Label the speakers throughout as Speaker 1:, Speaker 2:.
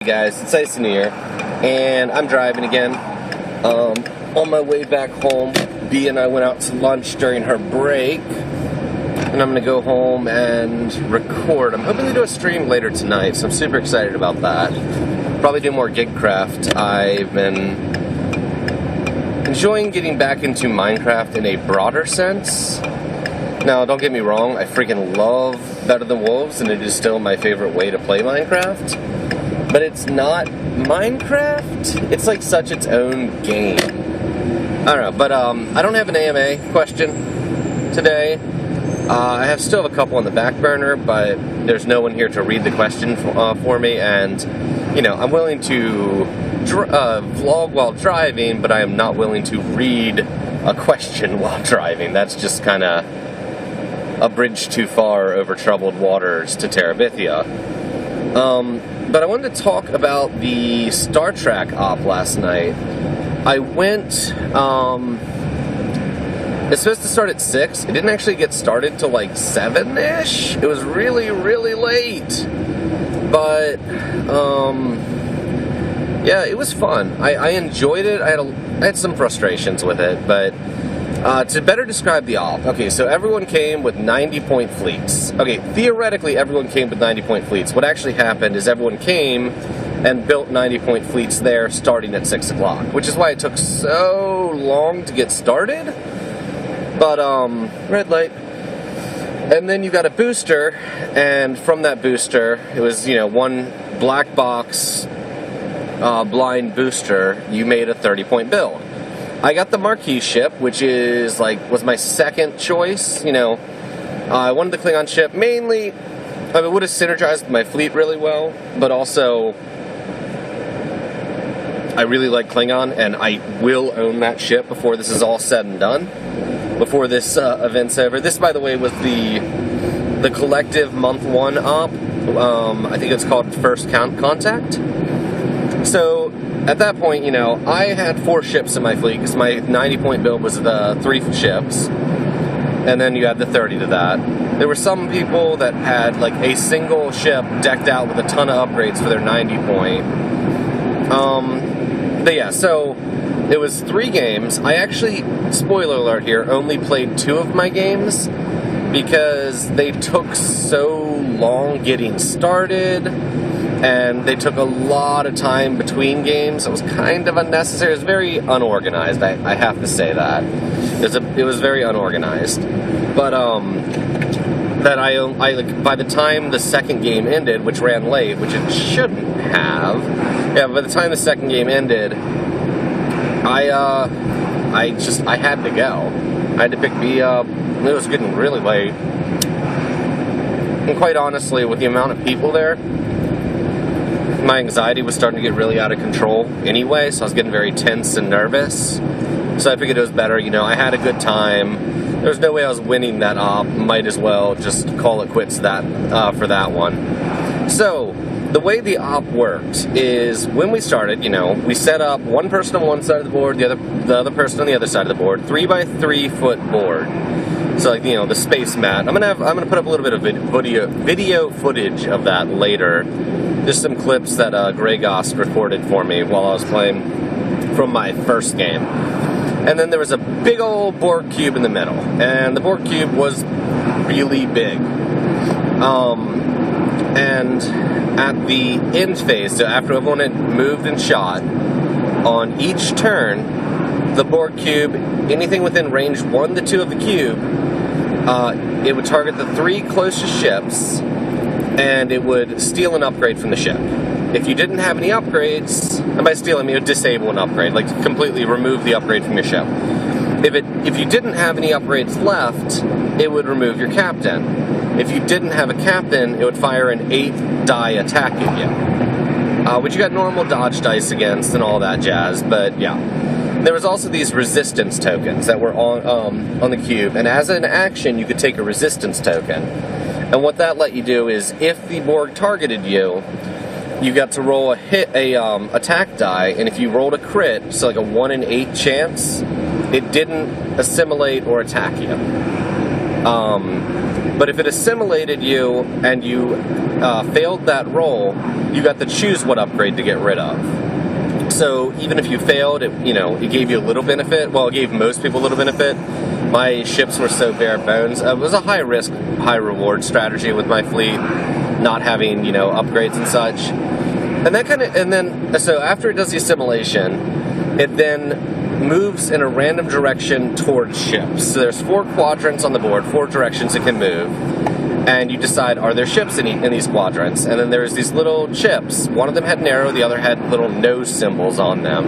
Speaker 1: Guys, it's Ice here, and I'm driving again. On my way back home, B and I went out to lunch during her break, and I'm gonna go home and record. I'm hoping to do a stream later tonight, so I'm super excited about that. Probably do more Gigcraft. I've been enjoying getting back into Minecraft in a broader sense. Now, don't get me wrong, I freaking love Better Than Wolves, and it is still my favorite way to play Minecraft. But it's not Minecraft. It's like such its own game. I don't know, but I don't have an AMA question today. I still have a couple on the back burner, but there's no one here to read the question for me, and, you know, I'm willing to vlog while driving, but I am not willing to read a question while driving. That's just kind of a bridge too far over troubled waters to Terabithia. But I wanted to talk about the Star Trek op last night. I went, it's supposed to start at 6. It didn't actually get started till like 7-ish. It was really, really late. But, yeah, it was fun. I enjoyed it. I had some frustrations with it, but to better describe the op, okay, so everyone came with 90-point fleets. Okay, theoretically, everyone came with 90-point fleets. What actually happened is everyone came and built 90-point fleets there starting at 6 o'clock, which is why it took so long to get started. But, red light. And then you got a booster, and from that booster, it was, you know, one black box blind booster, you made a 30-point build. I got the Marquis ship, which is was my second choice. You know, I wanted the Klingon ship mainly. I mean, it would have synergized with my fleet really well, but also I really like Klingon, and I will own that ship before this is all said and done. Before this event's over. This, by the way, was the collective month 1 op. I think it's called First Contact. So at that point, you know, I had 4 ships in my fleet because my 90-point build was the 3 ships, and then you add the 30 to that. There were some people that had like a single ship decked out with a ton of upgrades for their 90-point. But yeah, so it was 3 games. I actually, spoiler alert here, only played 2 of my games because they took so long getting started. And they took a lot of time between games. It was kind of unnecessary. It was very unorganized, I have to say that. It was very unorganized. But, by the time the second game ended, which ran late, which it shouldn't have, yeah, by the time the second game ended, I had to go. I had to pick B up. It was getting really late. And quite honestly, with the amount of people there, my anxiety was starting to get really out of control anyway, so I was getting very tense and nervous. So I figured it was better, you know, I had a good time. There was no way I was winning that op. Might as well just call it quits for that one. So, the way the op worked is when we started, you know, we set up one person on one side of the board, the other person on the other side of the board, 3x3 foot board. So, like, you know, the space mat. I'm gonna put up a little bit of video footage of that later. Just some clips that Grey Goss recorded for me while I was playing from my first game. And then there was a big old Borg cube in the middle. And the Borg cube was really big. And at the end phase, so after everyone had moved and shot, on each turn, the Borg cube, anything within range 1 to 2 of the cube, it would target the 3 closest ships, and it would steal an upgrade from the ship. If you didn't have any upgrades, and by steal I mean it would disable an upgrade, like completely remove the upgrade from your ship. If you didn't have any upgrades left, it would remove your captain. If you didn't have a captain, it would fire an 8-die attack at you, which you got normal dodge dice against and all that jazz, but yeah. There was also these resistance tokens that were on the cube, and as an action, you could take a resistance token. And what that let you do is, if the Borg targeted you, you got to roll attack die, and if you rolled a crit, so like a 1 in 8 chance, it didn't assimilate or attack you. But if it assimilated you and you failed that roll, you got to choose what upgrade to get rid of. So even if you failed, it gave you a little benefit. Well, it gave most people a little benefit. My ships were so bare bones. It was a high risk, high reward strategy with my fleet, not having upgrades and such. So after it does the assimilation, it then moves in a random direction towards ships. So there's 4 quadrants on the board, 4 directions it can move, and you decide, are there ships in these quadrants? And then there's these little chips. One of them had an arrow, the other had little nose symbols on them.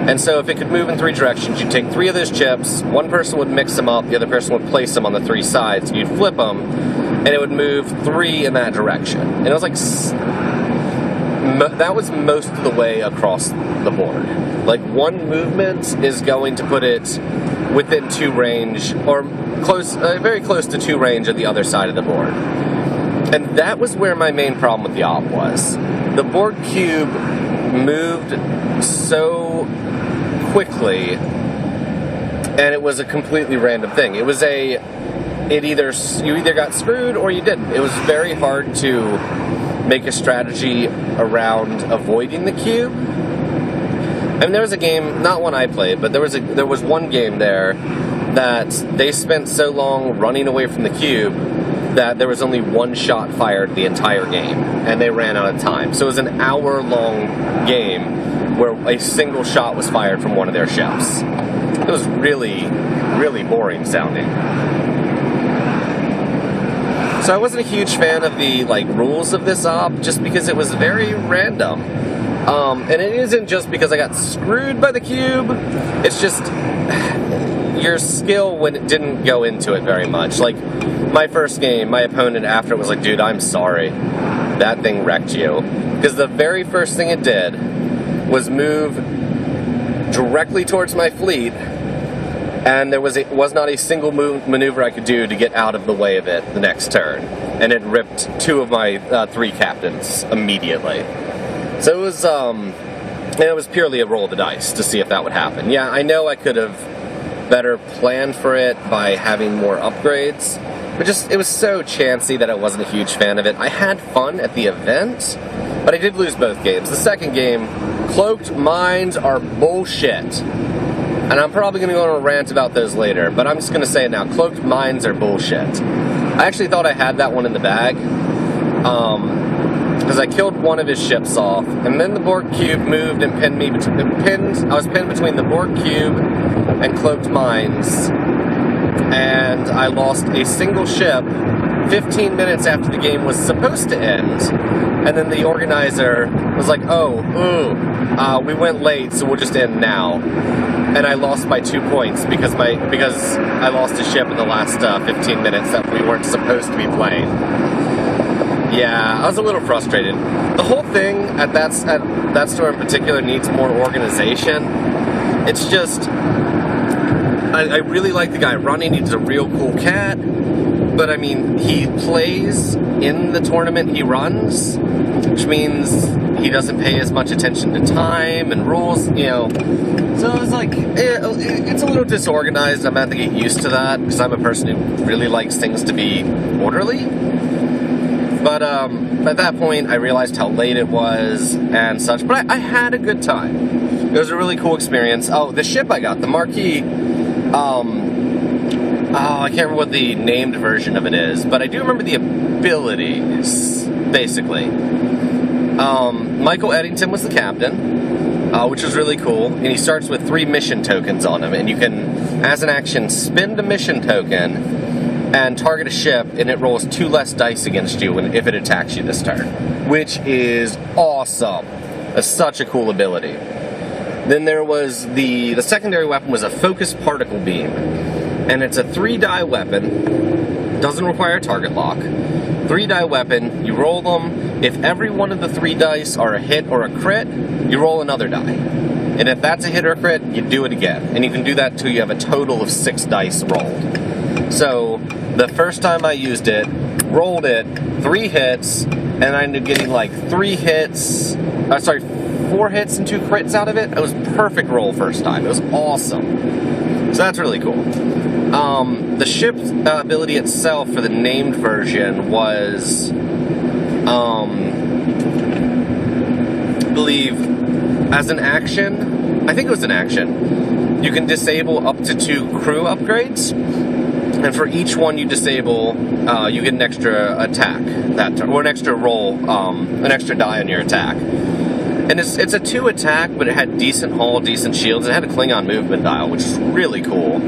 Speaker 1: And so if it could move in 3 directions, you'd take 3 of those chips, one person would mix them up, the other person would place them on the 3 sides, and you'd flip them, and it would move 3 in that direction. And it was like, that was most of the way across the board. Like, one movement is going to put it within 2 range, or very close to 2 range of the other side of the board. And that was where my main problem with the op was. The Borg cube moved so quickly, and it was a completely random thing. You either got screwed or you didn't. It was very hard to make a strategy around avoiding the cube. I mean, there was a game, not one I played, but there was one game there that they spent so long running away from the cube that there was only 1 shot fired the entire game, and they ran out of time. So it was an hour-long game where a single shot was fired from one of their ships. It was really, really boring sounding. So I wasn't a huge fan of the rules of this op, just because it was very random. And it isn't just because I got screwed by the cube, it's just your skill when it didn't go into it very much. Like, my first game, my opponent after it was like, dude, I'm sorry. That thing wrecked you. Because the very first thing it did was move directly towards my fleet, and there was not a single maneuver I could do to get out of the way of it the next turn. And it ripped 2 of my 3 captains immediately. So it was purely a roll of the dice to see if that would happen. Yeah, I know I could have better planned for it by having more upgrades, but it was so chancy that I wasn't a huge fan of it. I had fun at the event, but I did lose both games. The second game, cloaked mines are bullshit. And I'm probably going to go on a rant about those later, but I'm just going to say it now. Cloaked mines are bullshit. I actually thought I had that one in the bag, because I killed one of his ships off, and then the Borg cube moved and pinned me. I was pinned between the Borg cube and cloaked mines, and I lost a single ship 15 minutes after the game was supposed to end. And then the organizer was like, we went late, so we'll just end now. And I lost by 2 points because I lost a ship in the last 15 minutes that we weren't supposed to be playing. Yeah, I was a little frustrated. The whole thing at that store in particular needs more organization. It's just, I really like the guy running. He's a real cool cat. But I mean, he plays in the tournament he runs, which means he doesn't pay as much attention to time and rules, So it's like, it's a little disorganized. I'm going to have to get used to that, because I'm a person who really likes things to be orderly. But at that point, I realized how late it was and such. But I had a good time. It was a really cool experience. Oh, the ship I got, the Marquis, I can't remember what the named version of it is, but I do remember the abilities, basically. Michael Eddington was the captain, which was really cool, and he starts with 3 mission tokens on him, and you can, as an action, spend a mission token and target a ship, and it rolls 2 less dice against you if it attacks you this turn, which is awesome. That's such a cool ability. Then there was the secondary weapon was a focused particle beam, and it's a 3-die weapon, doesn't require a target lock. 3-die weapon, you roll them. If every one of the 3 dice are a hit or a crit, you roll another die. And if that's a hit or a crit, you do it again. And you can do that till you have a total of 6 dice rolled. So, the first time I used it, rolled it, 3 hits, and I ended up getting 4 hits and 2 crits out of it. It was a perfect roll first time. It was awesome. So that's really cool. The ship ability itself for the named version was, I believe, as an action, I think it was an action, you can disable up to 2 crew upgrades, and for each one you disable, you get an extra attack that turn, or an extra roll, an extra die on your attack. And it's a 2 attack, but it had decent hull, decent shields, and it had a Klingon movement dial, which is really cool.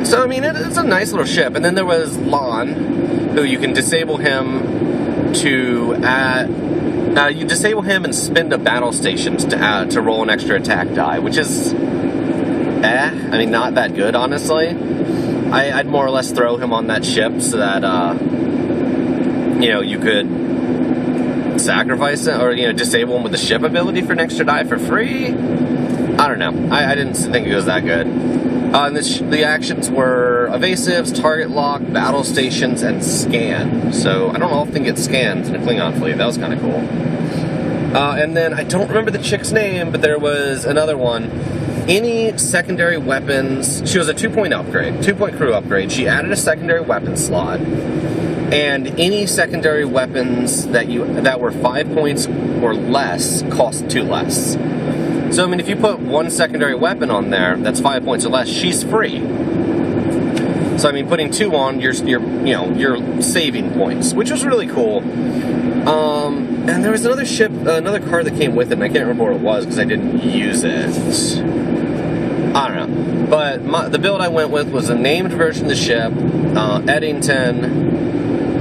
Speaker 1: So, I mean, it's a nice little ship. And then there was Lon, who you can disable him to add... you disable him and spend a battle stations to roll an extra attack die, which is... I mean, not that good, honestly. I'd more or less throw him on that ship so that, you know, you could sacrifice it, or, you know, disable him with the ship ability for an extra die for free. I don't know. I didn't think it was that good. And the actions were evasives, target lock, battle stations, and scan. So I don't often get scans in a Klingon fleet. That was kind of cool. And then I don't remember the chick's name, but there was another one. Any secondary weapons... She was a 2-point upgrade, 2-point crew upgrade. She added a secondary weapon slot. And any secondary weapons that were 5 points or less cost 2 less. So, I mean, if you put 1 secondary weapon on there that's 5 points or less, she's free. So, I mean, putting 2 on, you're saving points, which was really cool. And there was another ship, another card that came with it, and I can't remember what it was because I didn't use it. I don't know. But the build I went with was a named version of the ship, Eddington,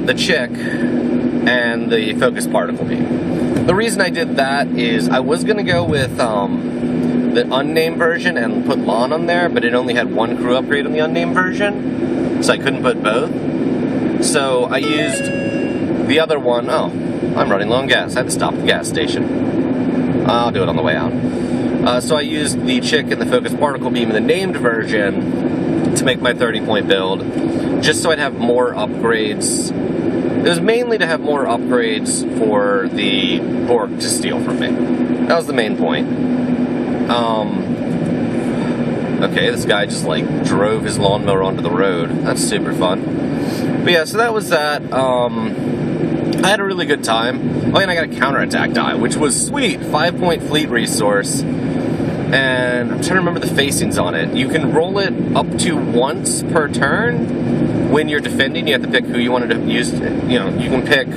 Speaker 1: the chick, and the focus particle beam. The reason I did that is I was going to go with the unnamed version and put Lon on there, but it only had 1 crew upgrade on the unnamed version, so I couldn't put both. So I used the other one. Oh, I'm running low on gas. I had to stop at the gas station. I'll do it on the way out. So I used the chick and the focus particle beam in the named version to make my 30-point build, just so I'd have more upgrades. It was mainly to have more upgrades for the Borg to steal from me. That was the main point. Okay, this guy just, like, drove his lawnmower onto the road. That's super fun. But yeah, so that was that. I had a really good time. Oh, and I got a counterattack die, which was sweet. 5-point fleet resource. And I'm trying to remember the facings on it. You can roll it up to once per turn. When you're defending, you have to pick who you wanted to use. You know, you can pick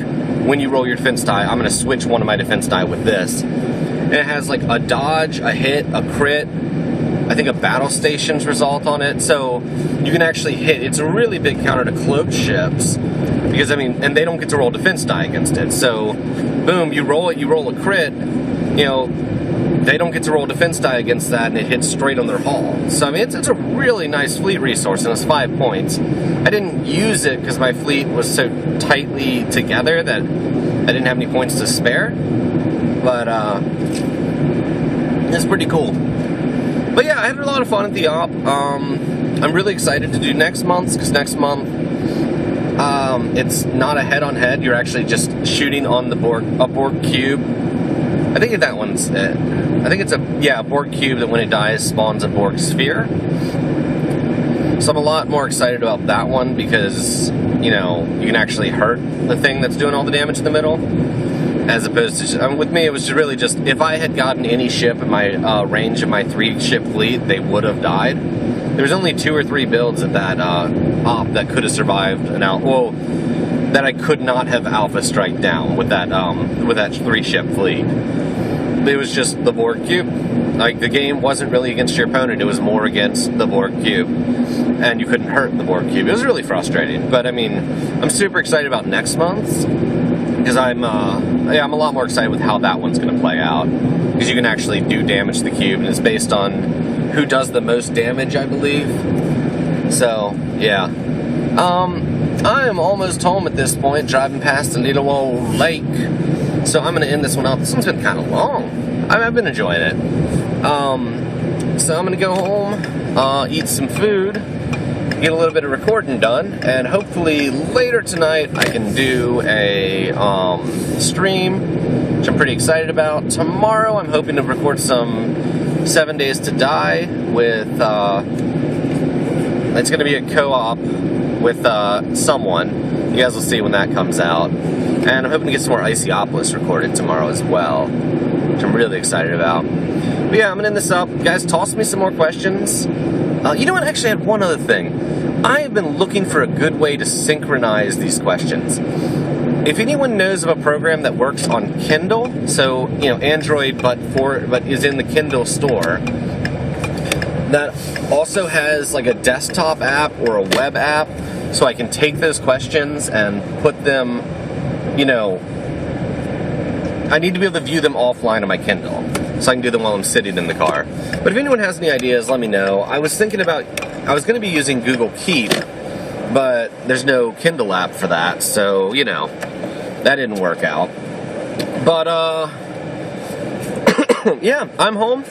Speaker 1: when you roll your defense die. I'm going to switch one of my defense die with this. And it has like a dodge, a hit, a crit, I think a battle stations result on it. So you can actually hit. It's a really big counter to cloaked ships. Because, I mean, and they don't get to roll defense die against it. So, boom, you roll it, you roll a crit, you know, they don't get to roll defense die against that, and it hits straight on their hull. So, I mean, it's a really nice fleet resource, and it's 5 points. I didn't use it because my fleet was so tightly together that I didn't have any points to spare. But, it's pretty cool. But yeah, I had a lot of fun at the op. I'm really excited to do next month's, because next month, it's not a head-on-head. You're actually just shooting on the a Borg cube. I think that one's it. I think it's a Borg cube that when it dies spawns a Borg sphere. So I'm a lot more excited about that one because, you know, you can actually hurt the thing that's doing all the damage in the middle. As opposed to, with me, it was really just, if I had gotten any ship in my range of my 3-ship fleet, they would have died. There was only 2 or 3 builds at that op that could have survived that I could not have alpha strike down with that 3-ship fleet. It was just the Borg cube. Like, the game wasn't really against your opponent, it was more against the Borg cube. And you couldn't hurt the Borg cube. It was really frustrating. But, I mean, I'm super excited about next month's. Because I'm a lot more excited with how that one's going to play out. Because you can actually do damage to the cube, and it's based on who does the most damage, I believe. So, yeah. I am almost home at this point, driving past the Little Old Lake. So I'm going to end this one off. This one's been kind of long. I've been enjoying it. So I'm going to go home, eat some food, get a little bit of recording done, and hopefully later tonight I can do a stream, which I'm pretty excited about. Tomorrow I'm hoping to record some 7 Days to Die with It's going to be a co-op with someone. You guys will see when that comes out. And I'm hoping to get some more Iceopolis recorded tomorrow as well, which I'm really excited about. But yeah, I'm going to end this up. Guys, toss me some more questions. You know what? Actually, I had one other thing. I have been looking for a good way to synchronize these questions. If anyone knows of a program that works on Kindle, so, you know, Android, but is in the Kindle store, that also has like a desktop app or a web app, so I can take those questions and put them, you know, I need to be able to view them offline on my Kindle, so I can do them while I'm sitting in the car. But if anyone has any ideas, let me know. I was going to be using Google Keep, but there's no Kindle app for that, so, you know, that didn't work out. But, yeah, I'm home.